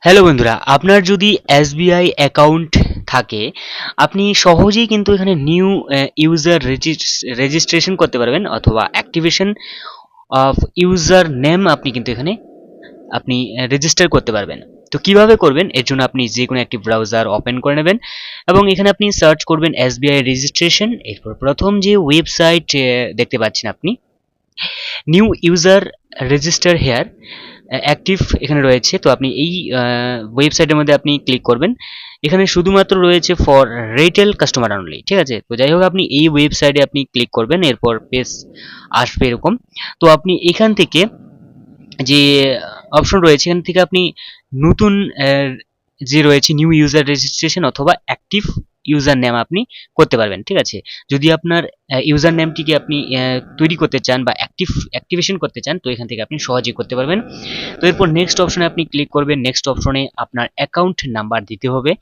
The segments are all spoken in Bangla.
হ্যালো বন্ধুরা, আপনার যদি এসবিআই অ্যাকাউন্ট থাকে আপনি সহজেই কিন্তু এখানে নিউ ইউজার রেজিস্ট্রেশন করতে পারবেন অথবা অ্যাক্টিভেশন অফ ইউজার নেম আপনি কিন্তু এখানে আপনি রেজিস্টার করতে পারবেন। তো কিভাবে করবেন এর জন্য আপনি যে কোনো একটি ব্রাউজার ওপেন করে নেবেন এবং এখানে আপনি সার্চ করবেন এসবিআই রেজিস্ট্রেশন। এরপর প্রথম যে ওয়েবসাইট দেখতে পাচ্ছেন আপনি new user register here active এখানে রয়েছে। তো আপনি এই ওয়েবসাইটের মধ্যে আপনি ক্লিক করবেন। এখানে শুধুমাত্র রয়েছে ফর রিটেল কাস্টমার অনলি, ঠিক আছে। তো যাই হোক আপনি এই ওয়েবসাইটে আপনি ক্লিক করবেন, এরপর পেজ আসবে এরকম। তো আপনি এখান থেকে যে অপশন রয়েছে এখান থেকে আপনি নতুন যে রয়েছে নিউ ইউজার রেজিস্ট্রেশন অথবা অ্যাক্টিভ ইউজার নেম আপনি করতে পারবেন, ঠিক আছে। যদি আপনার ইউজার নেমটিকে আপনি তৈরি করতে চান বা অ্যাক্টিভেশন করতে চান তো এখান থেকে আপনি সহজেই করতে পারবেন। তো এরপর নেক্সট অপশনে আপনি ক্লিক করবেন। নেক্সট অপশনে আপনার অ্যাকাউন্ট নাম্বার দিতে হবে,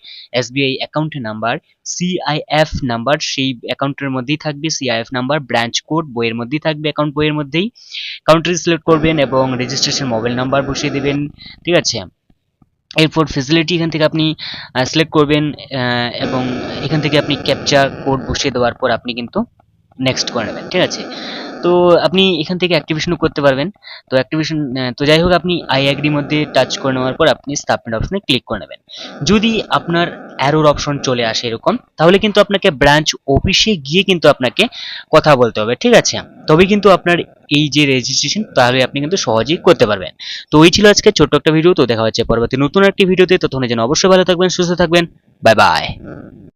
SBI account number, CIF number সেই অ্যাকাউন্টের মধ্যেই থাকবে, সিআইএফ নাম্বার, ব্রাঞ্চ কোড বইয়ের মধ্যেই থাকবে, অ্যাকাউন্ট বইয়ের মধ্যেই। কাউন্ট্রি সিলেক্ট করবেন এবং রেজিস্ট্রেশন মোবাইল নাম্বার বসিয়ে দেবেন, ঠিক আছে। এরপর ফেসিলিটি এখান থেকে আপনি সিলেক্ট করবেন এবং এখান থেকে আপনি ক্যাপচা কোড বসিয়ে দেওয়ার পর আপনি কিন্তু নেক্সট করে নেবেন, ঠিক আছে। তো আপনি এখান থেকে অ্যাক্টিভেশনও করতে পারবেন। তো অ্যাক্টিভেশন তো যাই হোক আপনি আই এগ্রির মধ্যে টাচ করে নেওয়ার পর আপনি সাবমিট অপশনে ক্লিক করে নেবেন। যদি আপনার অ্যারোর অপশন চলে আসে এরকম তাহলে কিন্তু আপনাকে ব্রাঞ্চ অফিসে গিয়ে কিন্তু আপনাকে কথা বলতে হবে, ঠিক আছে। তবে কিন্তু আপনার এই যে রেজিস্ট্রেশন তাহলে আপনি কিন্তু সহজেই করতে পারবেন। তো এই ছিল আজকে ছোট্ট একটা ভিডিও। তো দেখা হচ্ছে পরবর্তী নতুন একটি ভিডিওতে। ততক্ষণের জন্য অবশ্যই ভালো থাকবেন, সুস্থ থাকবেন। Bye bye.